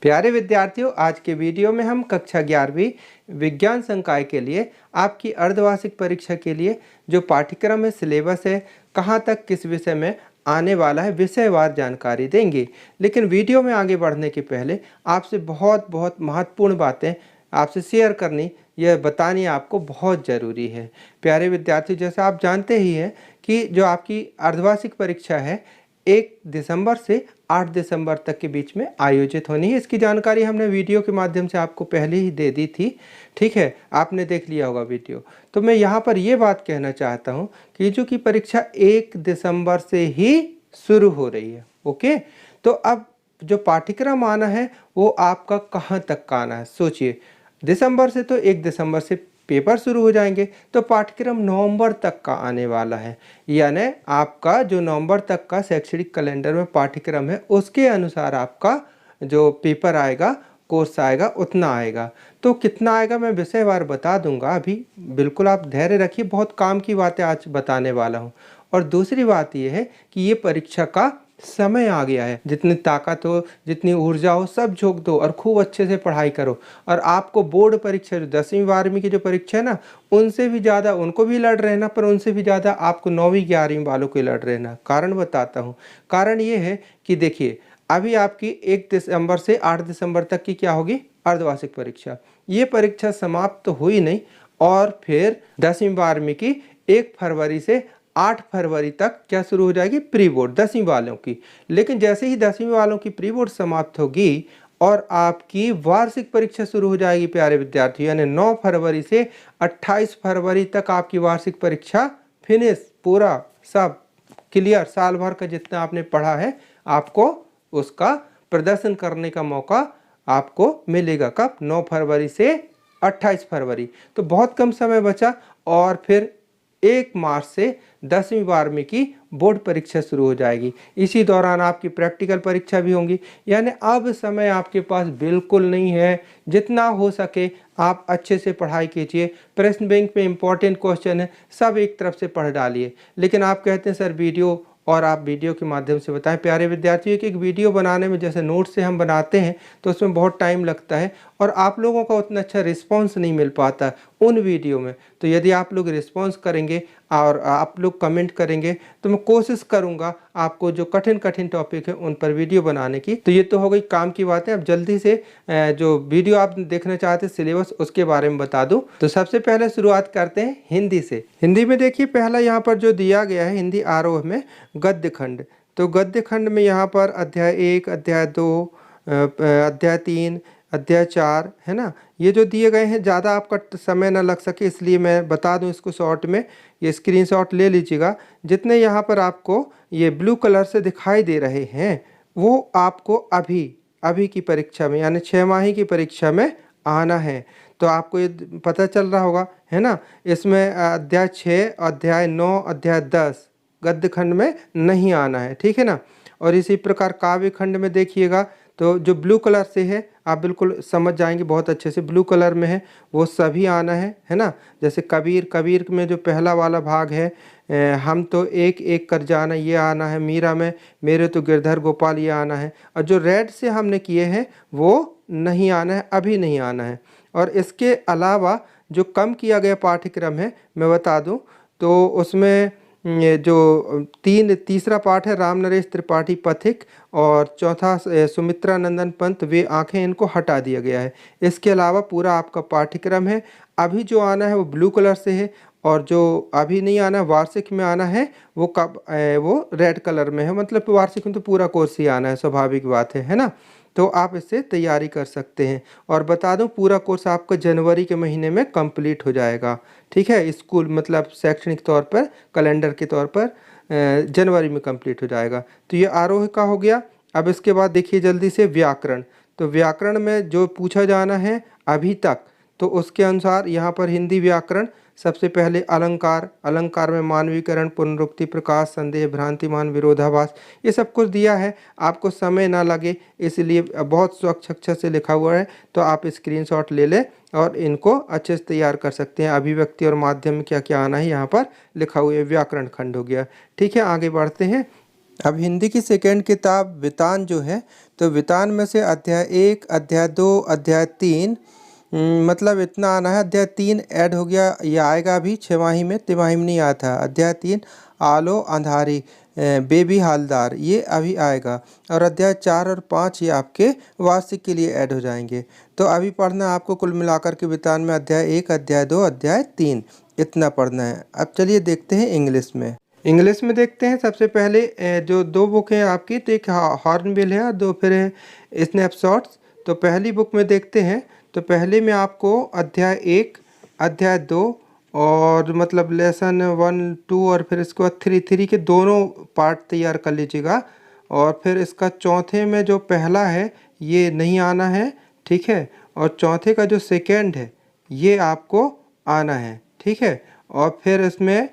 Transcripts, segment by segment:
प्यारे विद्यार्थियों, आज के वीडियो में हम कक्षा 11वीं विज्ञान संकाय के लिए आपकी अर्धवार्षिक परीक्षा के लिए जो पाठ्यक्रम है, सिलेबस है, कहाँ तक किस विषय में आने वाला है, विषयवार जानकारी देंगे। लेकिन वीडियो में आगे बढ़ने के पहले आपसे बहुत महत्वपूर्ण बातें आपसे शेयर करनी, यह बतानी आपको बहुत ज़रूरी है। प्यारे विद्यार्थियों, जैसा आप जानते ही हैं कि जो आपकी अर्धवार्षिक परीक्षा है 1 दिसंबर से 8 दिसंबर तक के बीच में आयोजित होनी है। इसकी जानकारी हमने वीडियो के माध्यम से आपको पहले ही दे दी थी, ठीक है, आपने देख लिया होगा वीडियो। तो मैं यहाँ पर ये बात कहना चाहता हूँ कि जो कि परीक्षा 1 दिसंबर से ही शुरू हो रही है। ओके, तो अब जो पाठ्यक्रम आना है वो आपका कहाँ तक का आना है, सोचिए। दिसंबर से तो 1 दिसंबर से पेपर शुरू हो जाएंगे, तो पाठ्यक्रम नवंबर तक का आने वाला है। यानी आपका जो नवंबर तक का शैक्षणिक कैलेंडर में पाठ्यक्रम है उसके अनुसार आपका जो पेपर आएगा, कोर्स आएगा, उतना आएगा। तो कितना आएगा मैं विषयवार बता दूंगा, अभी बिल्कुल आप धैर्य रखिए, बहुत काम की बातें आज बताने वाला हूँ। और दूसरी बात यह है कि ये परीक्षा का समय आ गया है। जितनी ताकत हो, जितनी ऊर्जा हो, सब झोंक दो और खूब अच्छे से पढ़ाई करो। और आपको बोर्ड परीक्षा जो 10वीं 12वीं की जो परीक्षा है ना, उनसे भी ज़्यादा उनको भी लड़ रहना, पर उनसे भी ज़्यादा आपको 9वीं 11वीं वालों को लड़ रहना। कारण बताता हूँ। कारण ये है कि देखिए, अभी आपकी 1 दिसंबर से 8 दिसंबर तक की क्या होगी, अर्धवार्षिक परीक्षा। ये परीक्षा समाप्त तो हुई नहीं, और फिर 10वीं 12वीं की 1 फरवरी से 8 फरवरी तक क्या शुरू हो जाएगी, प्री बोर्ड 10वीं वालों की। लेकिन जैसे ही 10वीं वालों की प्री बोर्ड समाप्त होगी और आपकी वार्षिक परीक्षा शुरू हो जाएगी प्यारे विद्यार्थी, यानी 9 फरवरी से 28 फरवरी तक आपकी वार्षिक परीक्षा फिनिश, पूरा सब क्लियर। साल भर का जितना आपने पढ़ा है आपको उसका प्रदर्शन करने का मौका आपको मिलेगा। कब, 9 फरवरी से 28 फरवरी। तो बहुत कम समय बचा, और फिर 1 मार्च से 10वीं 12वीं की बोर्ड परीक्षा शुरू हो जाएगी। इसी दौरान आपकी प्रैक्टिकल परीक्षा भी होंगी। यानी अब समय आपके पास बिल्कुल नहीं है। जितना हो सके आप अच्छे से पढ़ाई कीजिए। प्रश्न बैंक में इंपॉर्टेंट क्वेश्चन है, सब एक तरफ से पढ़ डालिए। लेकिन आप कहते हैं सर वीडियो, और आप वीडियो के माध्यम से बताएं। प्यारे विद्यार्थियों, एक वीडियो बनाने में जैसे नोट से हम बनाते हैं तो उसमें बहुत टाइम लगता है, और आप लोगों का उतना अच्छा रिस्पांस नहीं मिल पाता उन वीडियो में। तो यदि आप लोग रिस्पांस करेंगे और आप लोग कमेंट करेंगे तो मैं कोशिश करूंगा आपको जो कठिन टॉपिक है उन पर वीडियो बनाने की। तो ये तो हो गई काम की बातें। अब जल्दी से जो वीडियो आप देखना चाहते हैं सिलेबस, उसके बारे में बता दूं। तो सबसे पहले शुरुआत करते हैं हिंदी से। हिंदी में देखिए, पहला यहाँ पर जो दिया गया है हिंदी आरोह में गद्य खंड। तो गद्य खंड में यहाँ पर अध्याय 1, अध्याय 2, अध्याय 3, अध्याय 4 है ना, ये जो दिए गए हैं। ज़्यादा आपका समय ना लग सके इसलिए मैं बता दूं इसको शॉर्ट में। ये स्क्रीनशॉट ले लीजिएगा। जितने यहाँ पर आपको ये ब्लू कलर से दिखाई दे रहे हैं वो आपको अभी की परीक्षा में, यानी 6 माही की परीक्षा में आना है। तो आपको ये पता चल रहा होगा, है ना। इसमें अध्याय 6, अध्याय 9, अध्याय 10 गद्य खंड में नहीं आना है, ठीक है ना। और इसी प्रकार काव्य खंड में देखिएगा, तो जो ब्लू कलर से है आप बिल्कुल समझ जाएंगे बहुत अच्छे से, ब्लू कलर में है वो सभी आना है ना। जैसे कबीर में जो पहला वाला भाग है, हम तो एक एक कर जाना, ये आना है। मीरा में मेरे तो गिरधर गोपाल, ये आना है। और जो रेड से हमने किए हैं वो नहीं आना है, अभी नहीं आना है। और इसके अलावा जो कम किया गया पाठ्यक्रम है मैं बता दूं, तो उसमें ये जो तीसरा पाठ है राम नरेश त्रिपाठी पथिक, और चौथा सुमित्रा नंदन पंत वे आंखें, इनको हटा दिया गया है। इसके अलावा पूरा आपका पाठ्यक्रम है। अभी जो आना है वो ब्लू कलर से है, और जो अभी नहीं आना, वार्षिक में आना है वो कब, वो रेड कलर में है। मतलब वार्षिक में तो पूरा कोर्स ही आना है, स्वाभाविक बात है ना। तो आप इससे तैयारी कर सकते हैं। और बता दूं पूरा कोर्स आपका जनवरी के महीने में कंप्लीट हो जाएगा, ठीक है। स्कूल मतलब शैक्षणिक तौर पर, कैलेंडर के तौर पर जनवरी में कंप्लीट हो जाएगा। तो ये आरोह का हो गया। अब इसके बाद देखिए जल्दी से व्याकरण। तो व्याकरण में जो पूछा जाना है अभी तक, तो उसके अनुसार यहाँ पर हिंदी व्याकरण सबसे पहले अलंकार में मानवीकरण, पुनरुक्ति, प्रकाश, संदेह, भ्रांतिमान, विरोधाभास, ये सब कुछ दिया है। आपको समय ना लगे इसलिए बहुत स्वच्छ अक्षर से लिखा हुआ है, तो आप स्क्रीनशॉट ले लें और इनको अच्छे से तैयार कर सकते हैं। अभिव्यक्ति और माध्यम में क्या क्या आना है यहाँ पर लिखा हुआ है। व्याकरण खंड हो गया, ठीक है। आगे बढ़ते हैं। अब हिंदी की सेकेंड किताब वितान जो है, तो वितान में से अध्याय 1, अध्याय 2, अध्याय 3 मतलब इतना आना है। अध्याय 3 ऐड हो गया, ये आएगा अभी छमाही में, तिमाही में नहीं आया था। अध्याय 3 आलो अंधारी बेबी हालदार, ये अभी आएगा। और अध्याय 4 और 5 ये आपके वार्षिक के लिए ऐड हो जाएंगे। तो अभी पढ़ना है आपको कुल मिलाकर के वितान में अध्याय 1, अध्याय 2, अध्याय 3 इतना पढ़ना है। अब चलिए देखते हैं इंग्लिश में। इंग्लिश में देखते हैं सबसे पहले जो दो बुक हैं आपकी, तो एक हॉर्नबिल है और दो फिर है स्नैपशॉट्स। तो पहली बुक में देखते हैं। तो पहले में आपको अध्याय 1, अध्याय 2 और मतलब लेसन 1, 2 और फिर इसके बाद 3 के दोनों पार्ट तैयार कर लीजिएगा। और फिर इसका चौथे में जो पहला है ये नहीं आना है, ठीक है। और चौथे का जो सेकेंड है ये आपको आना है, ठीक है। और फिर इसमें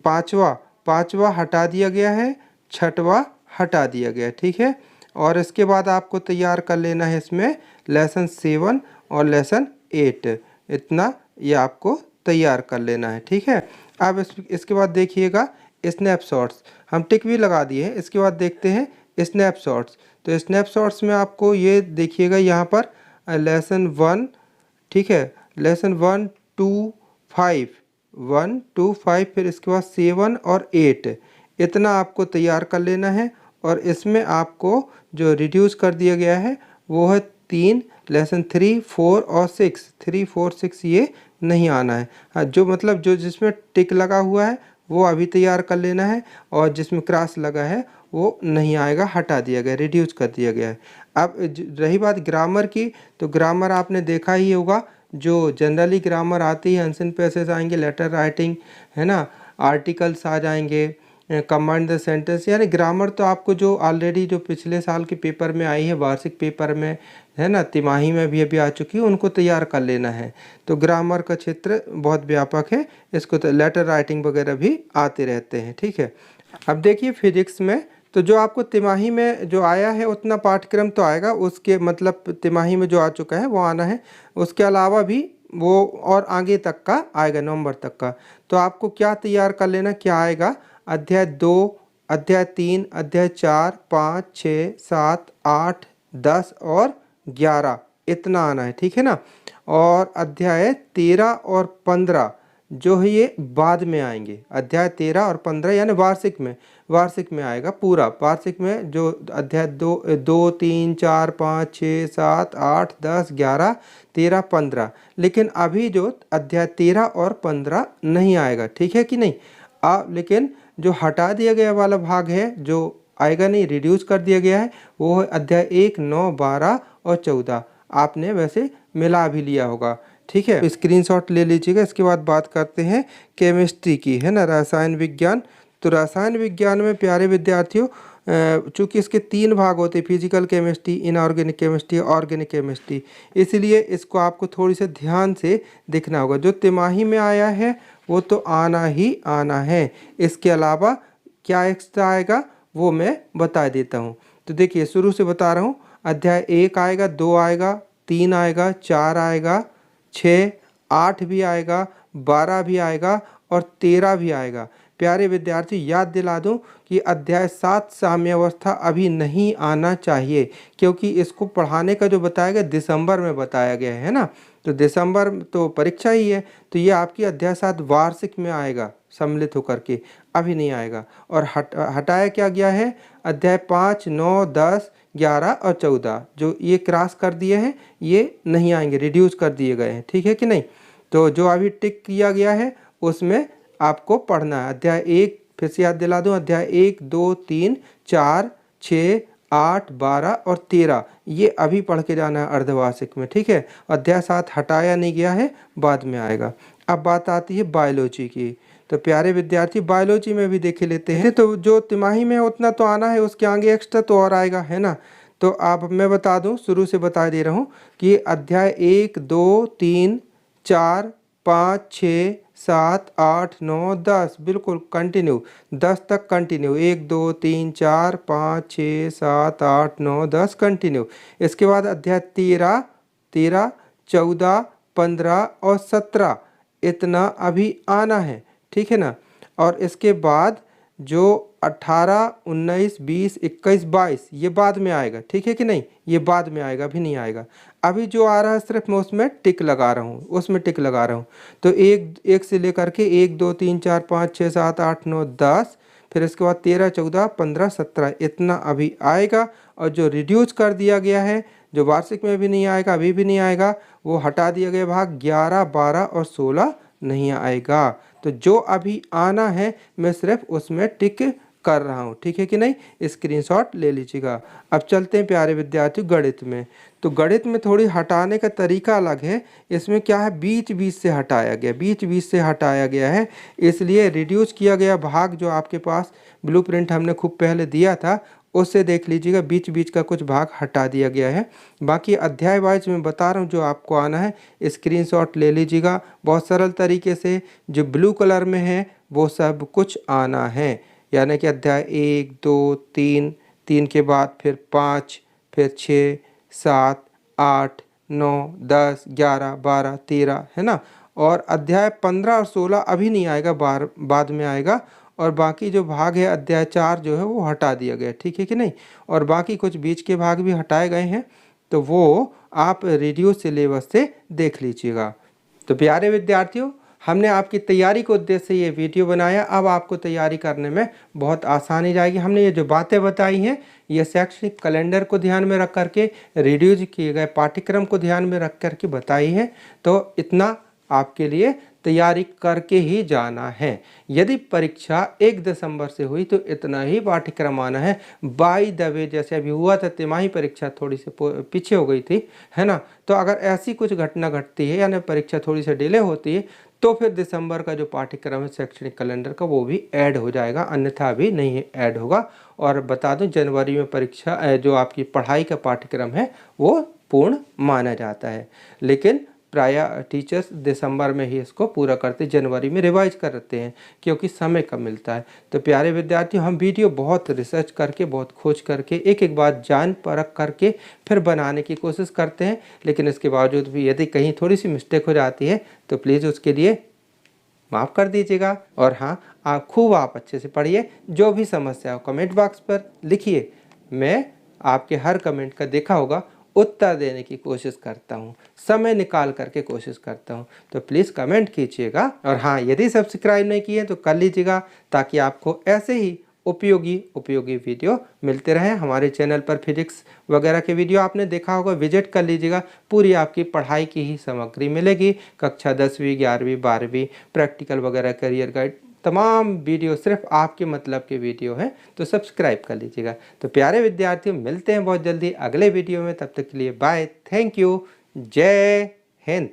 पांचवा हटा दिया गया है, छठवा हटा दिया गया है, ठीक है। और इसके बाद आपको तैयार कर लेना है इसमें लेसन 7 और लेसन 8, इतना ये आपको तैयार कर लेना है, ठीक है। अब इसके बाद देखिएगा स्नैपशॉट्स, हम टिक भी लगा दिए हैं। इसके बाद देखते हैं स्नैपशॉट्स। तो स्नैपशॉट्स में आपको ये देखिएगा यहाँ पर लेसन 1, ठीक है, लेसन 1, 2, 5, 1, 2, 5, फिर इसके बाद 7 और 8 इतना आपको तैयार कर लेना है। और इसमें आपको जो रिड्यूस कर दिया गया है वो है 3, लेसन 3, 4 और 6, 3, 4, 6 ये नहीं आना है। हाँ, जो मतलब जो जिसमें टिक लगा हुआ है वो अभी तैयार कर लेना है, और जिसमें क्रॉस लगा है वो नहीं आएगा, हटा दिया गया, रिड्यूस कर दिया गया है। अब रही बात ग्रामर की, तो ग्रामर आपने देखा ही होगा, जो जनरली ग्रामर आती है, अनसन पैसेज आएंगे, लेटर राइटिंग है ना, आर्टिकल्स आ जाएंगे, कमांड द सेंटेंस, यानी ग्रामर तो आपको जो ऑलरेडी जो पिछले साल के पेपर में आई है, वार्षिक पेपर में है ना, तिमाही में भी अभी आ चुकी है, उनको तैयार कर लेना है। तो ग्रामर का क्षेत्र बहुत व्यापक है, इसको तो लेटर राइटिंग वगैरह भी आते रहते हैं, ठीक है। अब देखिए फिजिक्स में, तो जो आपको तिमाही में जो आया है उतना पाठ्यक्रम तो आएगा, उसके मतलब तिमाही में जो आ चुका है वो आना है। उसके अलावा भी वो और आगे तक का आएगा, नवंबर तक का। तो आपको क्या तैयार कर लेना, क्या आएगा, अध्याय 2, अध्याय 3, अध्याय 4, 5, 6, 7, 8, 10 और 11 इतना आना है, ठीक है ना। और अध्याय 13 और 15 जो है ये बाद में आएंगे। अध्याय 13 और 15 यानी वार्षिक में आएगा पूरा। वार्षिक में जो अध्याय 2, 3, 4, 5, 6, 7, 8, 10, 11, 13, 15, लेकिन अभी जो अध्याय 13 और 15 नहीं आएगा, ठीक है कि नहीं। लेकिन जो हटा दिया गया वाला भाग है, जो आएगा नहीं, रिड्यूस कर दिया गया है, वो है अध्याय 1, 9, 12 और 14। आपने वैसे मिला भी लिया होगा, ठीक है, स्क्रीनशॉट ले लीजिएगा। इसके बाद बात करते हैं केमिस्ट्री की, है ना, रसायन विज्ञान। तो रसायन विज्ञान में प्यारे विद्यार्थियों, चूँकि इसके 3 भाग होते हैं, physical chemistry, inorganic chemistry, organic chemistry, इसलिए इसको आपको थोड़ी से ध्यान से देखना होगा। जो तिमाही में आया है वो तो आना ही आना है, इसके अलावा क्या एक्स्ट्रा आएगा वो मैं बता देता हूँ। तो देखिए शुरू से बता रहा हूँ, अध्याय 1 आएगा, 2 आएगा, 3 आएगा, 4 आएगा, 6, 8 भी आएगा, 12 भी आएगा और 13 भी आएगा। प्यारे विद्यार्थी याद दिला दूं कि अध्याय 7 साम्यावस्था अभी नहीं आना चाहिए, क्योंकि इसको पढ़ाने का जो बताया गया दिसंबर में बताया गया है ना। तो दिसंबर तो परीक्षा ही है, तो ये आपकी अध्याय 7 वार्षिक में आएगा सम्मिलित होकर के, अभी नहीं आएगा। और हटाया क्या गया है, अध्याय 5, 9, 10, 11 और 14 जो ये क्रॉस कर दिए हैं ये नहीं आएंगे, रिड्यूस कर दिए गए हैं, ठीक है कि नहीं। तो जो अभी टिक किया गया है उसमें आपको पढ़ना है। अध्याय 1 फिर से याद दिला दूं, अध्याय 1, 2, 3, 4, 6, 8, 12 और 13 ये अभी पढ़ के जाना है अर्धवार्षिक में, ठीक है। अध्याय 7 हटाया नहीं गया है, बाद में आएगा। अब बात आती है बायोलॉजी की। तो प्यारे विद्यार्थी बायोलॉजी में भी देख लेते हैं। तो जो तिमाही में उतना तो आना है, उसके आगे एक्स्ट्रा तो और आएगा, है ना। तो आप मैं बता दूं, शुरू से बता दे रहा हूं कि अध्याय 1, 2, 3, 4, 5, 6, 7, 8, 9, 10 बिल्कुल कंटिन्यू, 10 तक कंटिन्यू, 1, 2, 3, 4, 5, 6, 7, 8, 9, 10 कंटिन्यू। इसके बाद अध्याय 13, 14, 15 और 17 इतना अभी आना है, ठीक है ना। और इसके बाद जो 18, 19, 20, 21, 22 ये बाद में आएगा, ठीक है कि नहीं, ये बाद में आएगा, अभी नहीं आएगा। अभी जो आ रहा है सिर्फ मैं उसमें टिक लगा रहा हूँ, उसमें टिक लगा रहा हूँ। तो एक से लेकर के 1, 2, 3, 4, 5, 6, 7, 8, 9, 10, फिर इसके बाद 13, 14, 15, 17 इतना अभी आएगा। और जो रिड्यूस कर दिया गया है, जो वार्षिक में भी नहीं आएगा, अभी भी नहीं आएगा, वो हटा दिया गया भाग 11, 12 और 16 नहीं आएगा। तो जो अभी आना है मैं सिर्फ उसमें टिक कर रहा हूँ, ठीक है कि नहीं, स्क्रीनशॉट ले लीजिएगा। अब चलते हैं प्यारे विद्यार्थियों गणित में। तो गणित में थोड़ी हटाने का तरीका अलग है। इसमें क्या है, बीच बीच से हटाया गया, बीच बीच से हटाया गया है, इसलिए रिड्यूस किया गया भाग जो आपके पास ब्लूप्रिंट हमने खूब पहले दिया था उससे देख लीजिएगा, बीच बीच का कुछ भाग हटा दिया गया है। बाकी अध्याय वाइज मैं बता रहा हूँ, जो आपको आना है स्क्रीनशॉट ले लीजिएगा। बहुत सरल तरीके से जो ब्लू कलर में है वो सब कुछ आना है, यानी कि अध्याय 1, 2, 3, 3 के बाद फिर 5, फिर 6, 7, 8, 9, 10, 11, 12, 13 है ना। और अध्याय 15 और 16 अभी नहीं आएगा, बाद में आएगा। और बाकी जो भाग है अध्याय 4 जो है वो हटा दिया गया, ठीक है कि नहीं। और बाकी कुछ बीच के भाग भी हटाए गए हैं, तो वो आप रिड्यूस सिलेबस से देख लीजिएगा। तो प्यारे विद्यार्थियों, हमने आपकी तैयारी के उद्देश्य से ये वीडियो बनाया। अब आपको तैयारी करने में बहुत आसानी जाएगी। हमने ये जो बातें बताई हैं ये शैक्षणिक कैलेंडर को ध्यान में रख करके, रिड्यूस किए गए पाठ्यक्रम को ध्यान में रख करके बताई है। तो इतना आपके लिए तैयारी करके ही जाना है। यदि परीक्षा 1 दिसंबर से हुई तो इतना ही पाठ्यक्रम आना है। बाय द वे, जैसे अभी हुआ था तिमाही परीक्षा थोड़ी सी पीछे हो गई थी, है ना। तो अगर ऐसी कुछ घटना घटती है यानी परीक्षा थोड़ी सी डिले होती है तो फिर दिसंबर का जो पाठ्यक्रम है शैक्षणिक कैलेंडर का वो भी ऐड हो जाएगा, अन्यथा अभी नहीं ऐड होगा। और बता दूं जनवरी में परीक्षा जो आपकी पढ़ाई का पाठ्यक्रम है वो पूर्ण माना जाता है, लेकिन प्रायः टीचर्स दिसंबर में ही इसको पूरा करते, जनवरी में रिवाइज करते हैं क्योंकि समय कम मिलता है। तो प्यारे विद्यार्थियों, हम वीडियो बहुत रिसर्च करके, बहुत खोज करके, एक एक बात जान परख करके फिर बनाने की कोशिश करते हैं। लेकिन इसके बावजूद भी यदि कहीं थोड़ी सी मिस्टेक हो जाती है तो प्लीज़ उसके लिए माफ़ कर दीजिएगा। और हाँ, आप अच्छे से पढ़िए। जो भी समस्या हो कमेंट बॉक्स पर लिखिए, मैं आपके हर कमेंट का देखा होगा, उत्तर देने की कोशिश करता हूँ, समय निकाल करके कोशिश करता हूँ। तो प्लीज़ कमेंट कीजिएगा। और हाँ, यदि सब्सक्राइब नहीं किए तो कर लीजिएगा, ताकि आपको ऐसे ही उपयोगी वीडियो मिलते रहें। हमारे चैनल पर फिजिक्स वगैरह के वीडियो आपने देखा होगा, विजिट कर लीजिएगा। पूरी आपकी पढ़ाई की ही सामग्री मिलेगी। कक्षा 10वीं, 11वीं, 12वीं, प्रैक्टिकल वगैरह, करियर गाइड, तमाम वीडियो सिर्फ आपके मतलब के वीडियो हैं। तो सब्सक्राइब कर लीजिएगा। तो प्यारे विद्यार्थियों, मिलते हैं बहुत जल्दी अगले वीडियो में। तब तक के लिए बाय, थैंक यू, जय हिंद।